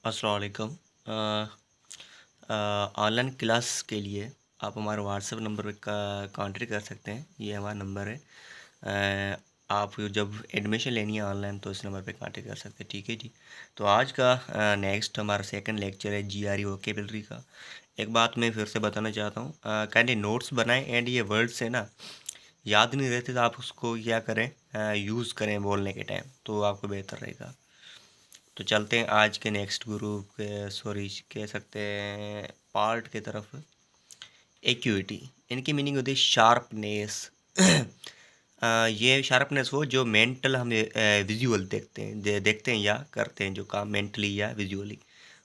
अस्सलाम वालेकुम। Online class के लिए आप हमारे व्हाट्सएप नंबर पे का कांटेक्ट कर सकते हैं। ये हमारा नंबर है। आप जब एडमिशन लेनी है ऑनलाइन तो इस नंबर पे कांटेक्ट कर सकते हैं। ठीक है जी। तो आज का नेक्स्ट हमारा सेकंड लेक्चर है जीआरई वोकेबलरी का। एक बात मैं फिर से बताना चाहता हूँ, कैंडी नोट्स बनाएं एंड ये वर्ड्स है ना, याद नहीं रहते तो आप उसको क्या करें, यूज़ करें बोलने के टाइम, तो आपको बेहतर रहेगा। तो चलते हैं आज के नेक्स्ट ग्रुप के, सॉरी कह सकते हैं पार्ट की तरफ। एक्यूटी, इनकी मीनिंग होती है शार्पनेस। ये शार्पनेस वो जो मेंटल हम विजुअल देखते हैं, देखते हैं या करते हैं जो काम मेंटली या विजुअली,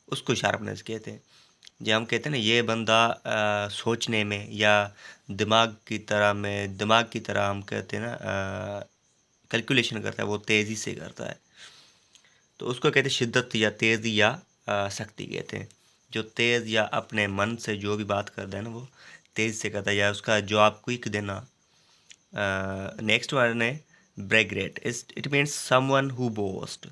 उसको शार्पनेस कहते हैं। जो हम कहते हैं ना ये बंदा सोचने में या दिमाग की तरह हम कहते हैं ना, कैलकुलेशन करता है, वो तेज़ी से करता है, तो उसको कहते हैं शिद्दत या तेज़ी या शक्ति कहते हैं। जो तेज़ या अपने मन से जो भी बात करता है ना वो तेज़ से करता है, या उसका जवाब क्विक देना। नेक्स्ट वन है braggart, it means someone who boast.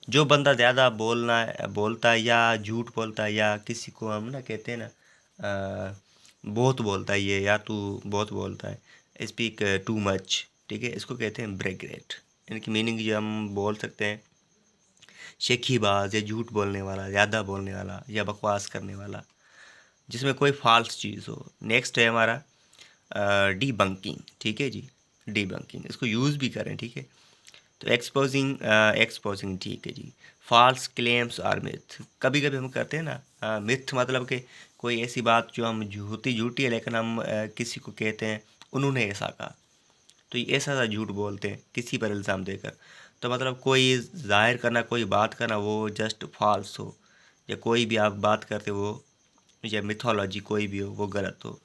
जो बंदा ज़्यादा बोलता है या झूठ बोलता है, या किसी को हम ना कहते हैं ना, बहुत बोलता है ये, या तू बहुत बोलता है, स्पीक टू मच, ठीक है, इसको कहते हैं ब्रेगरेट। इनकी मीनिंग जो हम बोल सकते हैं शेखीबाज या झूठ बोलने वाला, ज़्यादा बोलने वाला या बकवास करने वाला, जिसमें कोई फॉल्स चीज़ हो। नेक्स्ट है हमारा डी बंकिंग, ठीक है जी। डी बंकिंग इसको यूज़ भी करें, ठीक है। तो एक्सपोजिंग, ठीक है जी। फॉल्स क्लेम्स आर मिथ, कभी कभी हम करते हैं ना मिथ, मतलब कि कोई ऐसी बात जो हम झूठी झूठी है, लेकिन हम किसी को कहते हैं उन्होंने ऐसा कहा, तो ये ऐसा सा झूठ बोलते हैं किसी पर इल्ज़ाम देकर। तो मतलब कोई ज़ाहिर करना, कोई बात करना वो जस्ट फॉल्स हो, या कोई भी आप बात करते हो या मिथोलॉजी कोई भी हो वो गलत हो,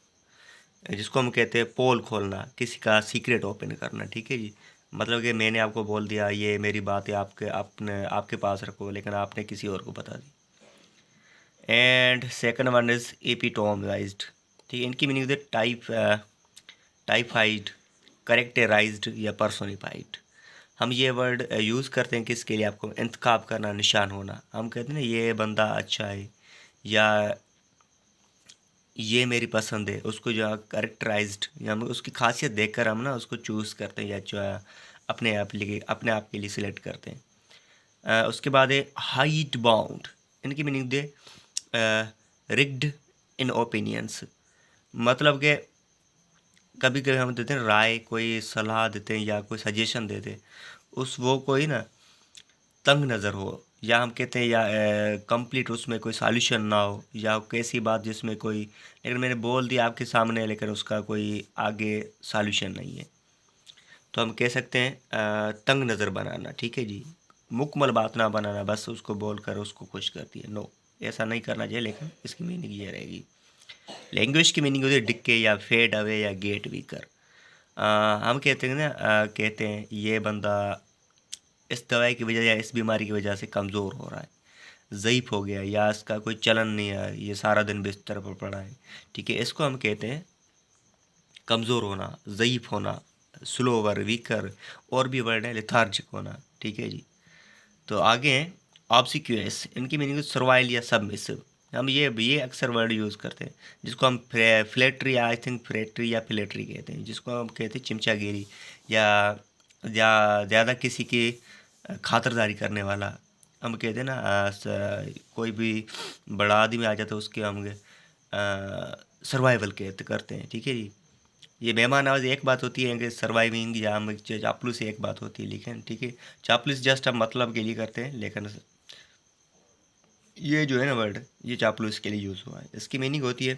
जिसको हम कहते हैं पोल खोलना, किसी का सीक्रेट ओपन करना, ठीक है जी। मतलब कि मैंने आपको बोल दिया ये मेरी बात है, आपके पास रखो, लेकिन आपने किसी और को बता दी। एंड सेकंड वन इज एपिटोमाइज्ड, ठीक है। इनकी मीनिंग होती है टाइफाइड, करेक्टराइज्ड या पर्सोनिफाइड। हम ये वर्ड यूज़ करते हैं किसके लिए, आपको इंतखाब करना, निशान होना। हम कहते हैं ना ये बंदा अच्छा है, या ये मेरी पसंद है, उसको जो करेक्टराइज्ड, या हम उसकी खासियत देखकर हम ना उसको चूज़ करते हैं, या जो है अपने आप के लिए सिलेक्ट करते हैं। उसके बाद है हाइट बाउंड, इनकी मीनिंग दे रिग्ड इन ओपिनियंस। मतलब कि कभी कभी हम देते हैं राय, कोई सलाह देते हैं या कोई सजेशन देते हैं, उस वो कोई ना तंग नज़र हो, या हम कहते हैं या कंप्लीट उसमें कोई सॉल्यूशन ना हो, या कैसी बात जिसमें कोई, लेकिन मैंने बोल दिया आपके सामने लेकिन उसका कोई आगे सॉल्यूशन नहीं है, तो हम कह सकते हैं तंग नज़र बनाना, ठीक है जी। मुकम्मल बात ना बनाना, बस उसको बोल कर उसको खुश कर दिया, नो, ऐसा नहीं करना चाहिए, लेकिन इसकी मीनिंग ये रहेगी। लैंग्वेज की मीनिंग होती है डिक्के या फेड अवे या गेट वीकर। हम कहते हैं ना, कहते हैं ये बंदा इस दवाई की वजह या इस बीमारी की वजह से कमज़ोर हो रहा है, ज़ईफ़ हो गया, या इसका कोई चलन नहीं है, ये सारा दिन बिस्तर पर पड़ा है, ठीक है। इसको हम कहते हैं कमज़ोर होना, ज़ईफ़ होना, स्लोवर, वीकर, और भी वर्ड है लेथार्जिक होना, ठीक है जी। तो आगे हैं ऑब्सिक्यूअस, इनकी मीनिंग सर्वाइल या सबमिसिव। हम ये अक्सर वर्ड यूज़ करते हैं, जिसको हम फ्लेटरी, आई थिंक फ्लेटरी या फिलेटरी कहते हैं, जिसको हम कहते हैं चिमचागिरी, या ज़्यादा किसी की खातिरदारी करने वाला। हम कहते हैं ना कोई भी बड़ा आदमी आ जाता है उसके हम सर्वाइवल कहते करते हैं, ठीक है जी। ये मेहमान नवाज़ी एक बात होती है कि सर्वाइविंग या हम चापलूसी एक बात होती है, लेकिन ठीक है, चापलूसी जस्ट हम मतलब के लिए करते हैं, लेकिन ये जो है ना वर्ड, ये चापलूस के लिए यूज़ हुआ है। इसकी मीनिंग होती है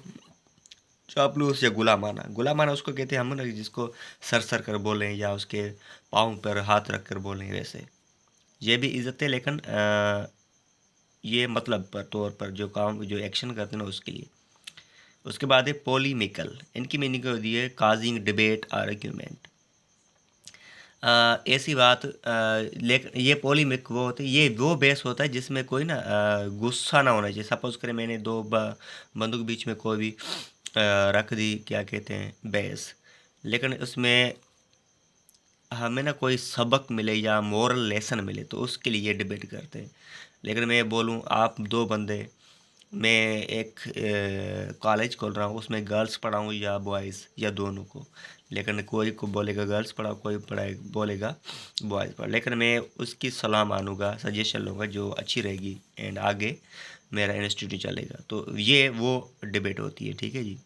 चापलूस या गुलामाना। गुलामाना उसको कहते हैं हम ना जिसको सर सर कर बोलें, या उसके पाँव पर हाथ रख कर बोलें, वैसे ये भी इज़्ज़त है, लेकिन ये मतलब पर तौर पर जो काम जो एक्शन करते हैं ना उसके लिए। उसके बाद है पोलीमिकल, इनकी मीनिंग होती है काजिंग डिबेट आर्ग्यूमेंट। ऐसी बात, लेकिन ये पोलीमिक वो होती है, ये वो बेस होता है जिसमें कोई ना गुस्सा ना होना चाहिए। सपोज करें मैंने दो बंदूक बीच में कोई भी रख दी, क्या कहते हैं, बेस, लेकिन उसमें हमें ना कोई सबक मिले या मोरल लेसन मिले, तो उसके लिए ये डिबेट करते हैं। लेकिन मैं बोलूँ आप दो बंदे, मैं एक कॉलेज खोल रहा हूँ, उसमें गर्ल्स पढ़ाऊँ या बॉयज़ या दोनों को, लेकिन कोई को बोलेगा गर्ल्स पढ़ाओ, कोई पढ़ाए बोलेगा बॉयज़ पढ़ाओ, लेकिन मैं उसकी सलाह मानूंगा, सजेशन लूँगा जो अच्छी रहेगी एंड आगे मेरा इंस्टीट्यूट चलेगा। तो ये वो डिबेट होती है, ठीक है जी,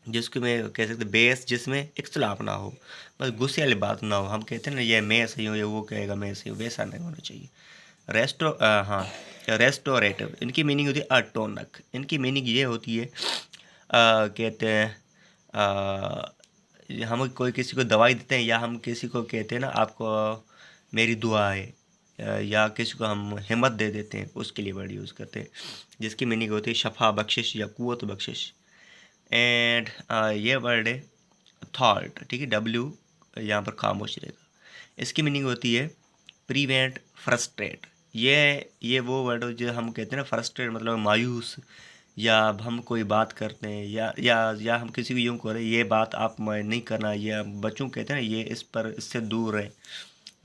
जिसको मैं कह सकते बेस, जिसमें इख्तलाफ ना हो, बस गुस्से वाली बात ना हो। हम कहते हैं ना ये मैं सही हूँ, ये वो कहेगा मैं सही हूँ, वैसा नहीं होना चाहिए। हाँ, रेस्टोरेटिव इनकी मीनिंग होती है अटोनक। इनकी मीनिंग ये होती है, कहते हैं हम कोई किसी को दवाई देते हैं, या हम किसी को कहते हैं ना आपको मेरी दुआ है, या किसी को हम हिम्मत दे देते हैं, उसके लिए वर्ड यूज़ करते हैं, जिसकी मीनिंग होती है शफा बख्शिश या कुव्वत बख्शिश। एंड ये वर्ड है थॉट, ठीक है, डब्ल्यू यहाँ पर खामोश रहेगा। इसकी मीनिंग होती है प्रिवेंट फ्रस्ट्रेट। ये वो वर्ड जो हम कहते हैं ना, फ्रस्ट्रेट मतलब मायूस, या अब हम कोई बात करते हैं या हम किसी को यूँ करें ये बात आप नहीं करना, या बच्चों को कहते हैं ना ये इस पर इससे दूर रहे,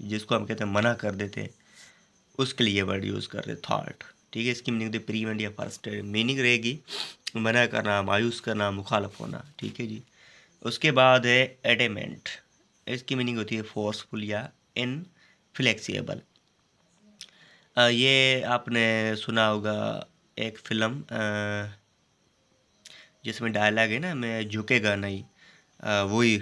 जिसको हम कहते हैं मना कर देते हैं, उसके लिए वर्ड यूज़ करते हैं थॉट, ठीक है। इसकी मीनिंग होती है प्रिवेंट या फ्रस्ट्रेट, मीनिंग रहेगी मना करना, मायूस करना, मुखालफ होना, ठीक है जी। उसके बाद है एडेमेंट। इसकी मीनिंग होती है फोर्सफुल या इनफ्लेक्सिबल। ये आपने सुना होगा एक फ़िल्म जिसमें डायलॉग है ना, मैं झुकेगा नहीं, वही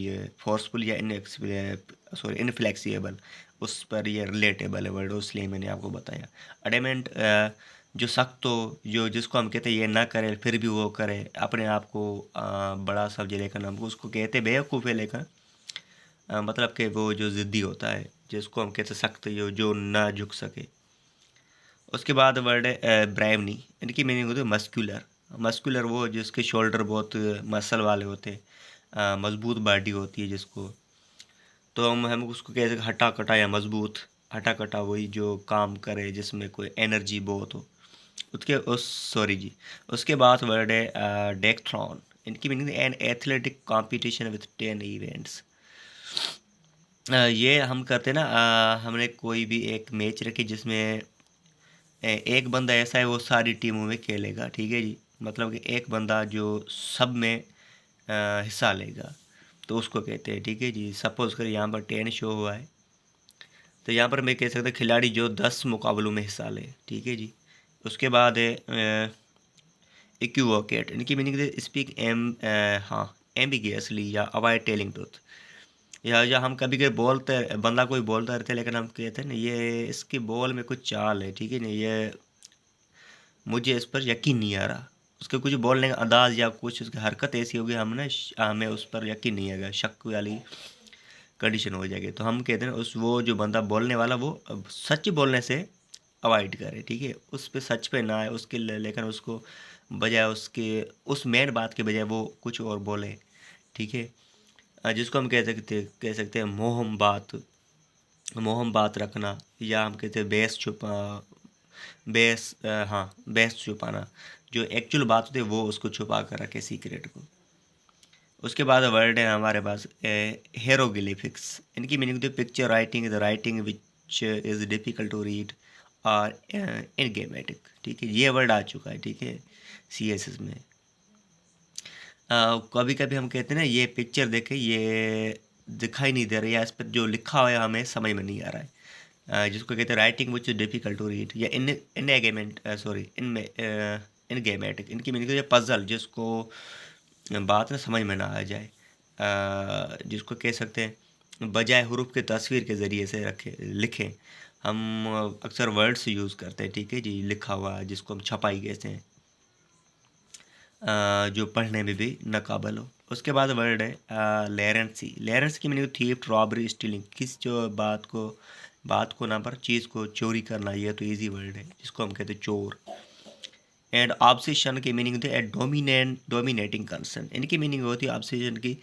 है फोर्सफुल या इनफ्लेक्सिबल, उस पर ये रिलेटेबल है वर्ड, इसलिए मैंने आपको बताया। अडेमेंट जो सख्त हो, जो जिसको हम कहते हैं ये ना करे फिर भी वो करे, अपने आप को बड़ा समझे, लेकिन हमको उसको कहते बेवकूफ़ है, लेकिन मतलब कि वो जो ज़िद्दी होता है, जिसको हम कहते हैं सख्त, जो ना झुक सके। उसके बाद वर्ड है ब्राइवनी। इनकी मीनिंग होती है मस्कुलर। मस्कुलर वो जिसके शोल्डर बहुत मसल वाले होते हैं, मजबूत बॉडी होती है जिसको, तो हम उसको कहते हैं हट्टा कटा या मजबूत। हट्टा कटा वही जो काम करे, जिसमें कोई एनर्जी बहुत हो। उसके उस सॉरी जी, उसके बाद वर्ड है डेकथ्लॉन। इनकी meaning an athletic competition with 10 events. ये हम करते हैं ना, हमने कोई भी एक मैच रखी जिसमें एक बंदा ऐसा है वो सारी टीमों में खेलेगा, ठीक है जी, मतलब कि एक बंदा जो सब में हिस्सा लेगा, तो उसको कहते हैं, ठीक है जी। सपोज कर यहाँ पर 10 शो हुआ है, तो यहाँ पर मैं कह सकता खिलाड़ी जो 10 मुकाबलों में हिस्सा ले, ठीक है जी। उसके बाद है इक्विवोकेट। इनकी मीनिंग स्पीक हाँ एम्बिगियसली या अवॉइड टेलिंग ट्रुथ। या हम कभी कभी बोलते, बंदा कोई बोलता रहता है, लेकिन हम कहते हैं ना ये इसकी बोल में कुछ चाल है, ठीक है ना, ये मुझे इस पर यकीन नहीं आ रहा। उसके कुछ बोलने का अंदाज या कुछ उसकी हरकत ऐसी होगी, हमें उस पर यकीन नहीं आएगा, शक वाली कंडीशन हो जाएगी। तो हम कहते हैं उस वो जो बंदा बोलने वाला वो अब सच बोलने से अवॉइड करे, ठीक है, उस पे सच पे ना आए उसके लेकिन उसको बजाय उसके उस मेन बात के बजाय वो कुछ और बोले, ठीक है। जिसको हम कह सकते हैं मोहम बात रखना, या हम कहते हैं बेस छुपाना, जो एक्चुअल बात होती है वो उसको छुपा कर रखे, सीक्रेट को। उसके बाद वर्ड है हमारे पास हेरोग्लिफिक्स। इनकी मीनिंग होती है picture writing, the writing which is difficult to read और इनगेमेटिक, ठीक है, ये वर्ड आ चुका है, ठीक है, CSS में। कभी कभी हम कहते हैं ना ये पिक्चर देखे ये दिखाई नहीं दे रहा, या इस पर जो लिखा हुआ है हमें समझ में नहीं आ रहा है, जिसको कहते हैं writing which is difficult to read, या इनगेमेंट सॉरी इनमें इनगेमेटिक। इनकी मीनिंग है पजल, जिसको बात ना समझ में ना आ जाए, जिसको कह सकते हैं बजाय हरूफ के तस्वीर के ज़रिए से रखे लिखें। हम अक्सर वर्ड्स यूज़ करते हैं, ठीक है जी, लिखा हुआ जिसको हम छपाई कहते हैं, जो पढ़ने में भी नाकाबल हो। उसके बाद वर्ड है लेरेंसी। लेरेंस की मीनिंग थीफ्ट, रॉबरी, स्टीलिंग, किस जो बात को ना पर चीज़ को चोरी करना, ये तो इजी वर्ड है, जिसको हम कहते हैं चोर। एंड ऑब्सेशन की मीनिंग होती है डोमिनेटिंग कंसर्न। इनकी मीनिंग होती है ऑब्सेशन की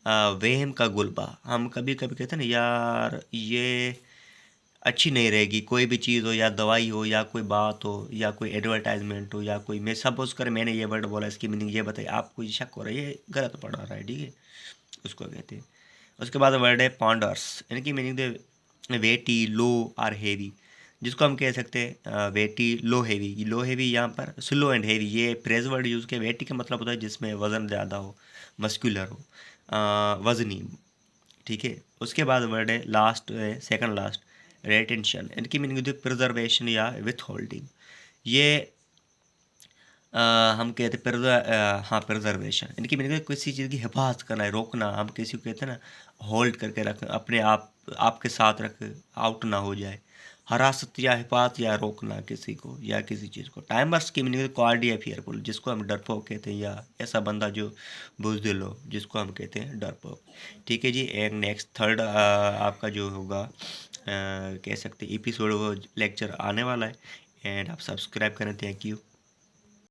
वहम का गुलबा। हम कभी कभी कहते हैं ना यार ये अच्छी नहीं रहेगी, कोई भी चीज़ हो, या दवाई हो, या कोई बात हो, या कोई एडवर्टाइजमेंट हो, या कोई, मैं सपोज कर मैंने ये वर्ड बोला, इसकी मीनिंग ये बताइए, आपको ये शक हो रहा है ये गलत पढ़ रहा है, ठीक है, उसको कहते हैं। उसके बाद वर्ड है पॉन्डर्स। इनकी मीनिंग वेटी, लो और हेवी, जिसको हम कह सकते हैं वेटी लो हैवी। लो हैवी यहाँ पर स्लो एंड हैवी, ये फ्रेज वर्ड यूज़ किया। वेटी का मतलब होता है जिसमें वज़न ज़्यादा हो, मस्कुलर हो, वज़नी, ठीक है। उसके बाद वर्ड है लास्ट है, सेकंड लास्ट, रेटेंशन। इनकी मीनिंग होती है प्रिजर्वेशन या विथ होल्डिंग। ये हम कहते हैं हाँ प्रिजर्वेशन। इनकी मीनिंग है किसी चीज़ की हिफाजत करना है, रोकना। हम किसी को कहते हैं ना होल्ड करके रखना, अपने आप आपके साथ रख, आउट ना हो जाए। हरासत या हिफाजत या रोकना किसी को या किसी चीज़ को। टाइमर्स की मीनिंग है कॉल्ड या फियरफुल, जिसको हम डरपोक कहते हैं, या ऐसा बंदा जो बुज़दिल हो, जिसको हम कहते हैं डरपोक। ठीक है जी। एक नेक्स्ट थर्ड आपका जो होगा कह सकते एपिसोड वो लेक्चर आने वाला है, एंड आप सब्सक्राइब करें। Thank you.